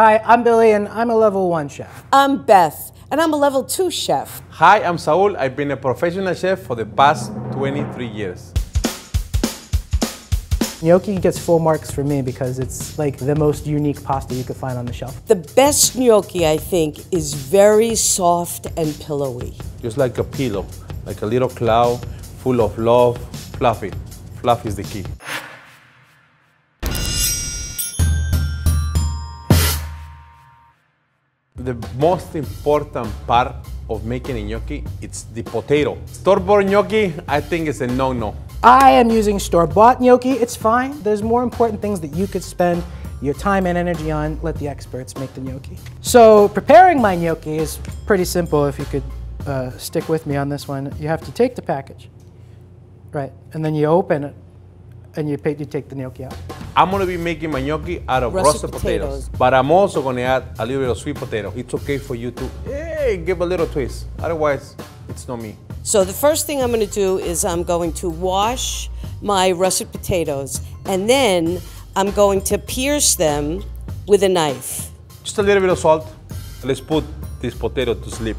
Hi, I'm Billy and I'm a level 1 chef. I'm Beth and I'm a level 2 chef. Hi, I'm Saúl. I've been a professional chef for the past 23 years. Gnocchi gets full marks for me because it's like the most unique pasta you could find on the shelf. The best gnocchi, I think, is very soft and pillowy. Just like a pillow, like a little cloud full of love, fluffy. Fluffy is the key. The most important part of making a gnocchi, it's the potato. Store-bought gnocchi, I think it's a no-no. I am using store-bought gnocchi. It's fine. There's more important things that you could spend your time and energy on. Let the experts make the gnocchi. So preparing my gnocchi is pretty simple. If you could stick with me on this one. You have to take the package, right? And then you open it and you take the gnocchi out. I'm gonna be making my gnocchi out of roasted potatoes. But I'm also gonna add a little bit of sweet potato. It's okay for you to give a little twist. Otherwise, it's not me. So the first thing I'm going to do is I'm going to wash my russet potatoes and then I'm going to pierce them with a knife. Just a little bit of salt. Let's put this potato to sleep.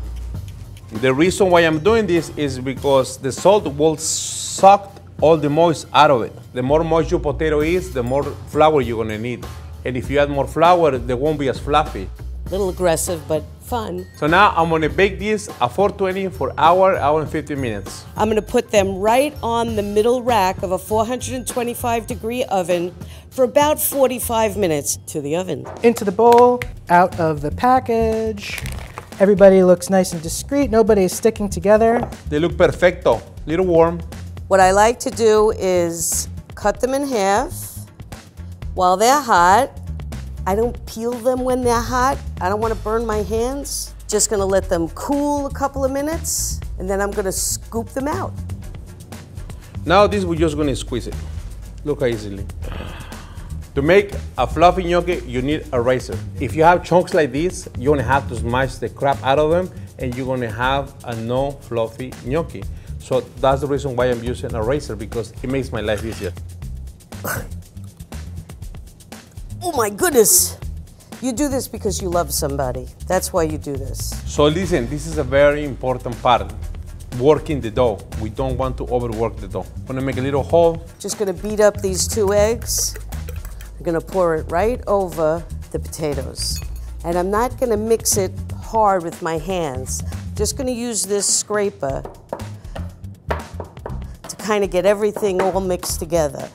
The reason why I'm doing this is because the salt will suck all the moist out of it. The more moist your potato is, the more flour you're going to need. And if you add more flour, they won't be as fluffy. A little aggressive, but fun. So now I'm gonna bake this at 420 for hour and 50 minutes. I'm gonna put them right on the middle rack of a 425-degree oven for about 45 minutes to the oven. Into the bowl, out of the package. Everybody looks nice and discreet. Nobody's sticking together. They look perfecto, little warm. What I like to do is cut them in half while they're hot. I don't peel them when they're hot. I don't want to burn my hands. Just gonna let them cool a couple of minutes and then I'm gonna scoop them out. Now this, we're just gonna squeeze it. Look how easily. To make a fluffy gnocchi, you need a razor. If you have chunks like this, you're gonna have to smash the crap out of them and you're gonna have a no fluffy gnocchi. So that's the reason why I'm using a razor, because it makes my life easier. Oh my goodness! You do this because you love somebody. That's why you do this. So listen, this is a very important part. Working the dough. We don't want to overwork the dough. I'm gonna make a little hole. Just gonna beat up these 2 eggs. I'm gonna pour it right over the potatoes. And I'm not gonna mix it hard with my hands. Just gonna use this scraper to kind of get everything all mixed together.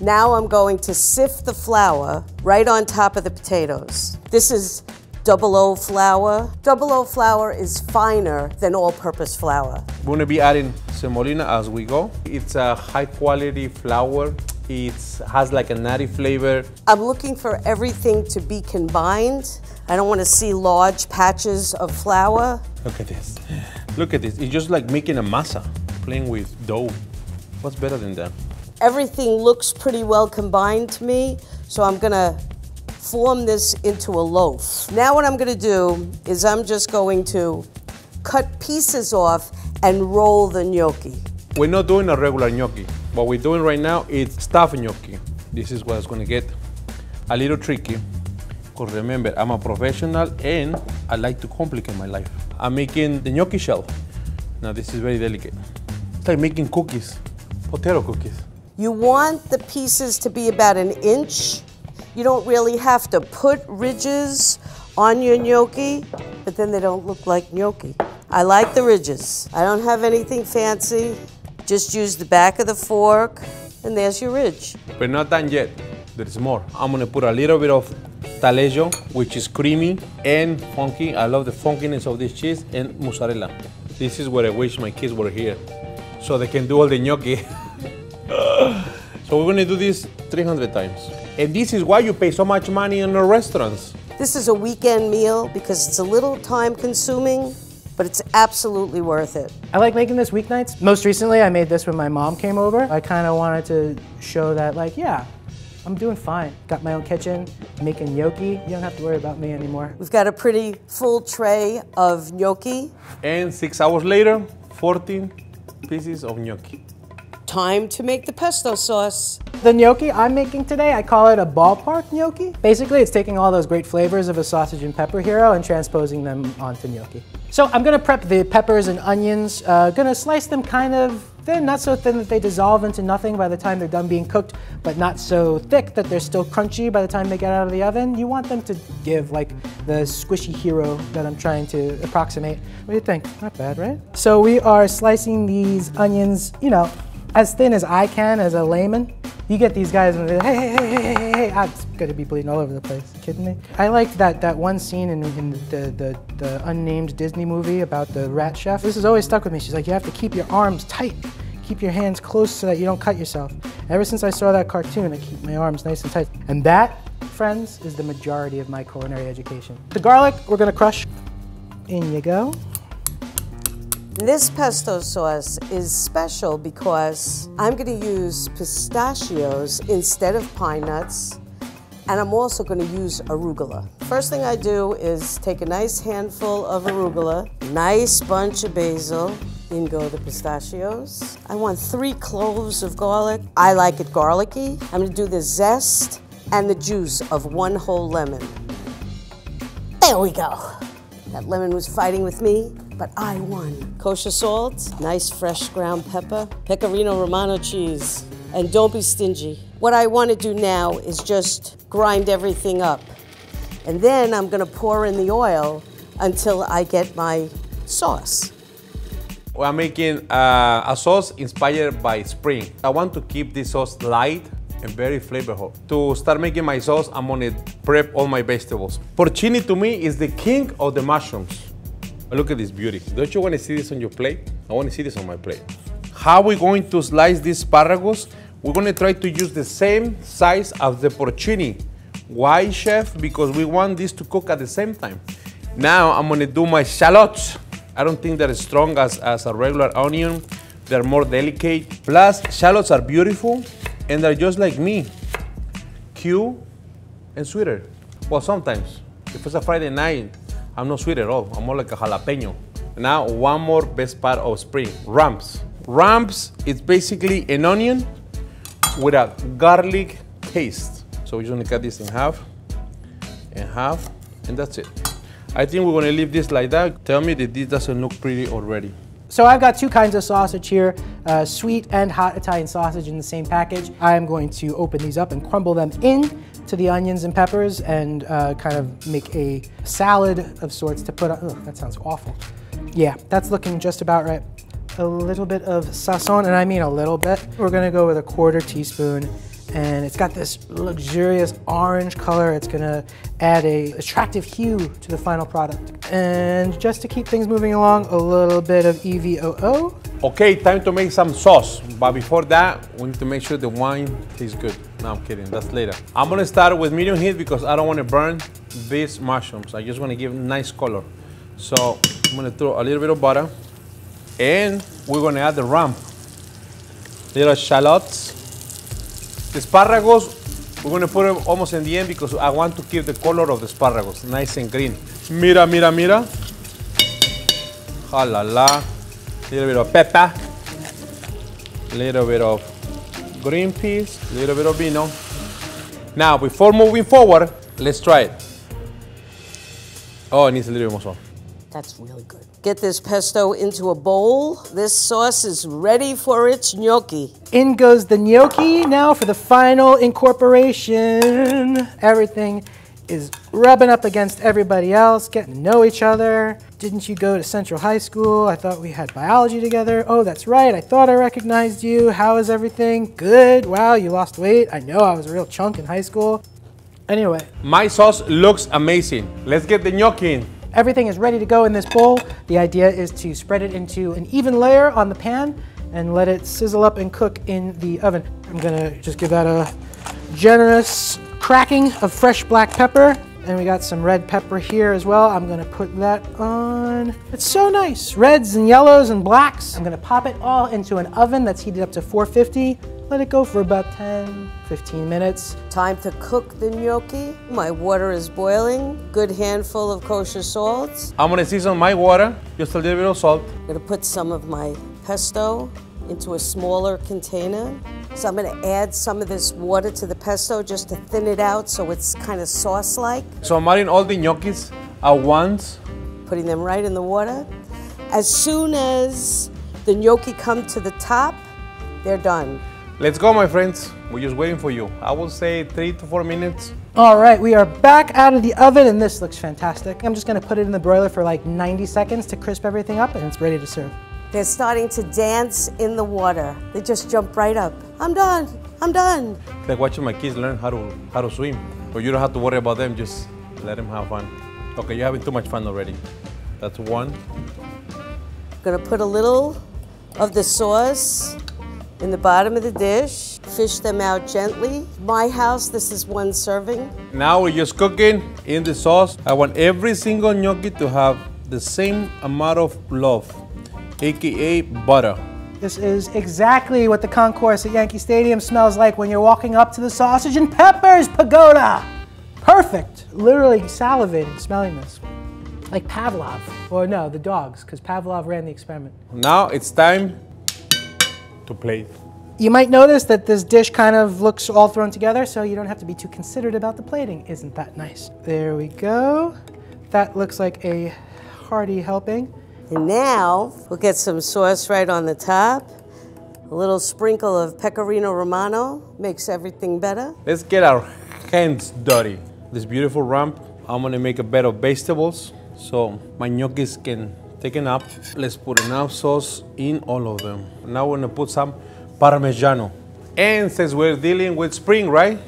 Now I'm going to sift the flour right on top of the potatoes. This is 00 flour. 00 flour is finer than all-purpose flour. We're gonna be adding semolina as we go. It's a high-quality flour. It has like a nutty flavor. I'm looking for everything to be combined. I don't want to see large patches of flour. Look at this. Look at this. It's just like making a masa, playing with dough. What's better than that? Everything looks pretty well combined to me, so I'm gonna form this into a loaf. Now what I'm gonna do is I'm just going to cut pieces off and roll the gnocchi. We're not doing a regular gnocchi. What we're doing right now is stuffed gnocchi. This is what's gonna get a little tricky, because remember, I'm a professional and I like to complicate my life. I'm making the gnocchi shell. Now this is very delicate. It's like making cookies, potato cookies. You want the pieces to be about 1 inch. You don't really have to put ridges on your gnocchi, but then they don't look like gnocchi. I like the ridges. I don't have anything fancy. Just use the back of the fork, and there's your ridge. But not done yet. There's more. I'm gonna put a little bit of taleggio, which is creamy and funky. I love the funkiness of this cheese, and mozzarella. This is where I wish my kids were here, so they can do all the gnocchi. So we're gonna do this 300 times. And this is why you pay so much money in the restaurants. This is a weekend meal because it's a little time consuming, but it's absolutely worth it. I like making this weeknights. Most recently, I made this when my mom came over. I kind of wanted to show that, like, yeah, I'm doing fine. Got my own kitchen, making gnocchi. You don't have to worry about me anymore. We've got a pretty full tray of gnocchi. And 6 hours later, 14 pieces of gnocchi. time to make the pesto sauce. The gnocchi I'm making today, I call it a ballpark gnocchi. Basically, it's taking all those great flavors of a sausage and pepper hero and transposing them onto gnocchi. So I'm gonna prep the peppers and onions. Gonna slice them kind of thin, not so thin that they dissolve into nothing by the time they're done being cooked, but not so thick that they're still crunchy by the time they get out of the oven. You want them to give like the squishy hero that I'm trying to approximate. What do you think? Not bad, right? So we are slicing these onions, you know, as thin as I can as a layman. You get these guys and they're like, hey, I'm gonna be bleeding all over the place. You kidding me? I liked that one scene in the unnamed Disney movie about the rat chef. This has always stuck with me. She's like, you have to keep your arms tight. Keep your hands close so that you don't cut yourself. Ever since I saw that cartoon, I keep my arms nice and tight. And that, friends, is the majority of my culinary education. The garlic, we're gonna crush. In you go. This pesto sauce is special because I'm going to use pistachios instead of pine nuts, and I'm also going to use arugula. First thing I do is take a nice handful of arugula, nice bunch of basil, in go the pistachios. I want 3 cloves of garlic. I like it garlicky. I'm going to do the zest and the juice of 1 whole lemon. There we go. That lemon was fighting with me, but I won. Kosher salt, nice fresh ground pepper, pecorino romano cheese, and don't be stingy. What I want to do now is just grind everything up. And then I'm going to pour in the oil until I get my sauce. I'm making a sauce inspired by spring. I want to keep this sauce light and very flavorful. To start making my sauce, I'm gonna prep all my vegetables. Porcini to me is the king of the mushrooms. Look at this beauty. Don't you want to see this on your plate? I want to see this on my plate. How are we going to slice these asparagus? We're going to try to use the same size as the porcini. Why, chef? Because we want this to cook at the same time. Now I'm going to do my shallots. I don't think they're as strong as a regular onion. They're more delicate. Plus, shallots are beautiful and they're just like me. Cute and sweeter. Well, sometimes. If it's a Friday night, I'm not sweet at all. I'm more like a jalapeno. Now, one more best part of spring, ramps. Ramps is basically an onion with a garlic paste. So we're just gonna cut this in half, and that's it. I think we're gonna leave this like that. Tell me that this doesn't look pretty already. So I've got 2 kinds of sausage here, sweet and hot Italian sausage in the same package. I'm going to open these up and crumble them in to the onions and peppers and kind of make a salad of sorts to put on. Ugh, that sounds awful. Yeah, that's looking just about right. A little bit of sazon, and I mean a little bit. We're gonna go with a 1/4 teaspoon, and it's got this luxurious orange color. It's gonna add a attractive hue to the final product. And just to keep things moving along, a little bit of EVOO. Okay, time to make some sauce. But before that, we need to make sure the wine tastes good. No, I'm kidding, that's later. I'm gonna start with medium heat because I don't wanna burn these mushrooms. I just wanna give nice color. So I'm gonna throw a little bit of butter and we're gonna add the ramp. Little shallots. The asparagus, we're gonna put them almost in the end because I want to keep the color of the asparagus nice and green. Mira, mira, mira. Ha la la. Little bit of pepper. Little bit of green peas. Little bit of vino. Now, before moving forward, let's try it. Oh, it needs a little bit more salt. That's really good. Get this pesto into a bowl. This sauce is ready for its gnocchi. In goes the gnocchi now for the final incorporation. Everything is rubbing up against everybody else, getting to know each other. Didn't you go to Central High School? I thought we had biology together. Oh, that's right, I thought I recognized you. How is everything? Good, wow, you lost weight. I know I was a real chunk in high school. Anyway. My sauce looks amazing. Let's get the gnocchi in. Everything is ready to go in this bowl. The idea is to spread it into an even layer on the pan and let it sizzle up and cook in the oven. I'm gonna just give that a generous cracking of fresh black pepper. And we got some red pepper here as well. I'm gonna put that on. It's so nice. Reds and yellows and blacks. I'm gonna pop it all into an oven that's heated up to 450. Let it go for about 10, 15 minutes. Time to cook the gnocchi. My water is boiling. Good handful of kosher salt. I'm gonna season my water, just a little bit of salt. I'm gonna put some of my pesto into a smaller container. So I'm gonna add some of this water to the pesto just to thin it out so it's kind of sauce-like. So I'm adding all the gnocchis at once. Putting them right in the water. As soon as the gnocchi come to the top, they're done. Let's go, my friends. We're just waiting for you. I will say 3 to 4 minutes. All right, we are back out of the oven and this looks fantastic. I'm just gonna put it in the broiler for like 90 seconds to crisp everything up and it's ready to serve. They're starting to dance in the water. They just jump right up. I'm done, I'm done. It's like watching my kids learn how to swim. But you don't have to worry about them, just let them have fun. Okay, you're having too much fun already. That's one. I'm gonna put a little of the sauce in the bottom of the dish. Fish them out gently. My house, this is one serving. Now we're just cooking in the sauce. I want every single gnocchi to have the same amount of love, AKA butter. This is exactly what the concourse at Yankee Stadium smells like when you're walking up to the Sausage and Peppers Pagoda. Perfect. Literally salivating smelling this. Like Pavlov. Or no, the dogs, because Pavlov ran the experiment. Now it's time to plate. You might notice that this dish kind of looks all thrown together, so you don't have to be too considerate about the plating. Isn't that nice? There we go. That looks like a hearty helping. And now we'll get some sauce right on the top. A little sprinkle of Pecorino Romano makes everything better. Let's get our hands dirty. This beautiful ramp, I'm gonna make a bed of vegetables so my gnocchis can take a nap. Let's put enough sauce in all of them. Now we're gonna put some Parmigiano. And since we're dealing with spring, right?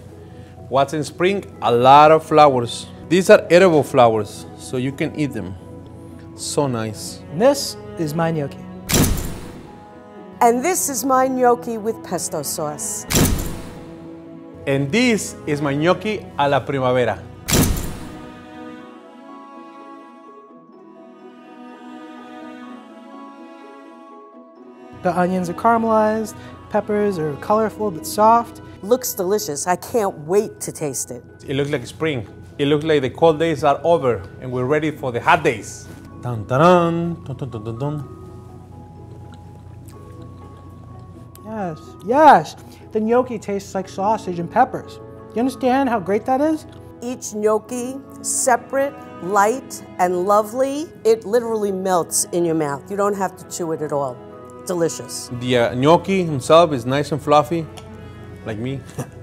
What's in spring? A lot of flowers. These are edible flowers, so you can eat them. So nice. And this is my gnocchi. And this is my gnocchi with pesto sauce. And this is my gnocchi a la primavera. The onions are caramelized, peppers are colorful but soft. Looks delicious. I can't wait to taste it. It looks like spring. It looks like the cold days are over and we're ready for the hot days. Dun, dun, dun, dun, dun, dun, dun. Yes, yes. The gnocchi tastes like sausage and peppers. You understand how great that is? Each gnocchi, separate, light, and lovely. It literally melts in your mouth. You don't have to chew it at all. Delicious. The gnocchi himself is nice and fluffy, like me.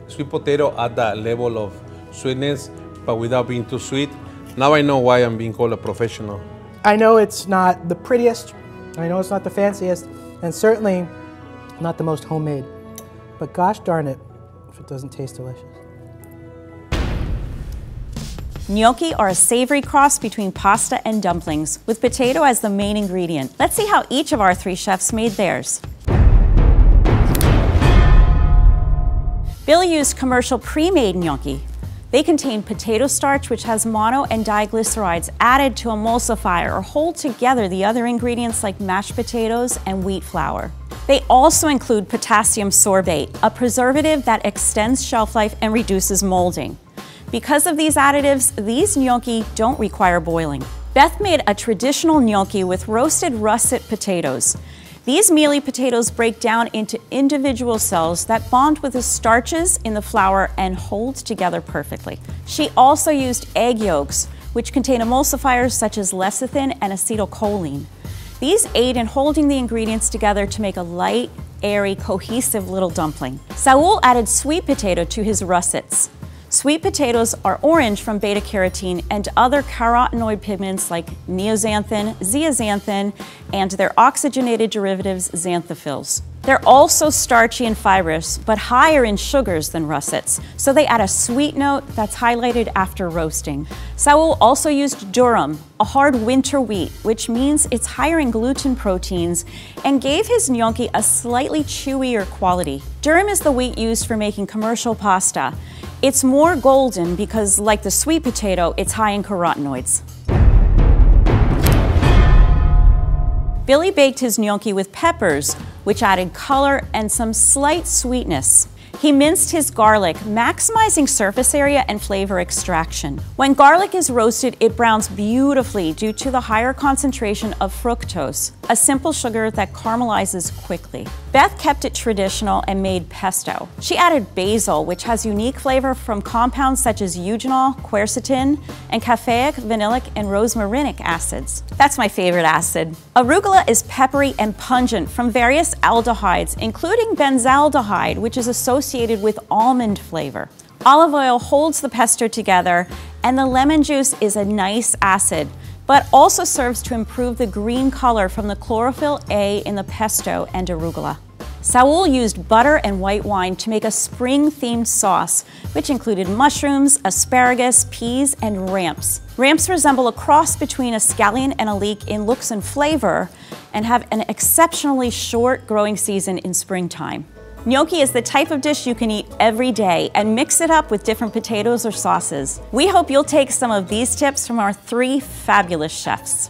Sweet potato at that level of sweetness, but without being too sweet. Now I know why I'm being called a professional. I know it's not the prettiest, I know it's not the fanciest, and certainly not the most homemade. But gosh darn it, if it doesn't taste delicious. Gnocchi are a savory cross between pasta and dumplings, with potato as the main ingredient. Let's see how each of our three chefs made theirs. Billy used commercial pre-made gnocchi. They contain potato starch, which has mono and diglycerides added to emulsify or hold together the other ingredients like mashed potatoes and wheat flour. They also include potassium sorbate, a preservative that extends shelf life and reduces molding. Because of these additives, these gnocchi don't require boiling. Beth made a traditional gnocchi with roasted russet potatoes. These mealy potatoes break down into individual cells that bond with the starches in the flour and hold together perfectly. She also used egg yolks, which contain emulsifiers such as lecithin and acetylcholine. These aid in holding the ingredients together to make a light, airy, cohesive little dumpling. Saúl added sweet potato to his russets. Sweet potatoes are orange from beta-carotene and other carotenoid pigments like neoxanthin, zeaxanthin, and their oxygenated derivatives, xanthophylls. They're also starchy and fibrous, but higher in sugars than russets, so they add a sweet note that's highlighted after roasting. Saúl also used durum, a hard winter wheat, which means it's higher in gluten proteins, and gave his gnocchi a slightly chewier quality. Durum is the wheat used for making commercial pasta. It's more golden because, like the sweet potato, it's high in carotenoids. Billy baked his gnocchi with peppers, which added color and some slight sweetness. He minced his garlic, maximizing surface area and flavor extraction. When garlic is roasted, it browns beautifully due to the higher concentration of fructose. a simple sugar that caramelizes quickly. Beth kept it traditional and made pesto. She added basil, which has unique flavor from compounds such as eugenol, quercetin, and caffeic, vanillic, and rosmarinic acids. That's my favorite acid. Arugula is peppery and pungent from various aldehydes, including benzaldehyde, which is associated with almond flavor. Olive oil holds the pesto together, and the lemon juice is a nice acid, but also serves to improve the green color from the chlorophyll A in the pesto and arugula. Saúl used butter and white wine to make a spring-themed sauce, which included mushrooms, asparagus, peas, and ramps. Ramps resemble a cross between a scallion and a leek in looks and flavor, and have an exceptionally short growing season in springtime. Gnocchi is the type of dish you can eat every day and mix it up with different potatoes or sauces. We hope you'll take some of these tips from our 3 fabulous chefs.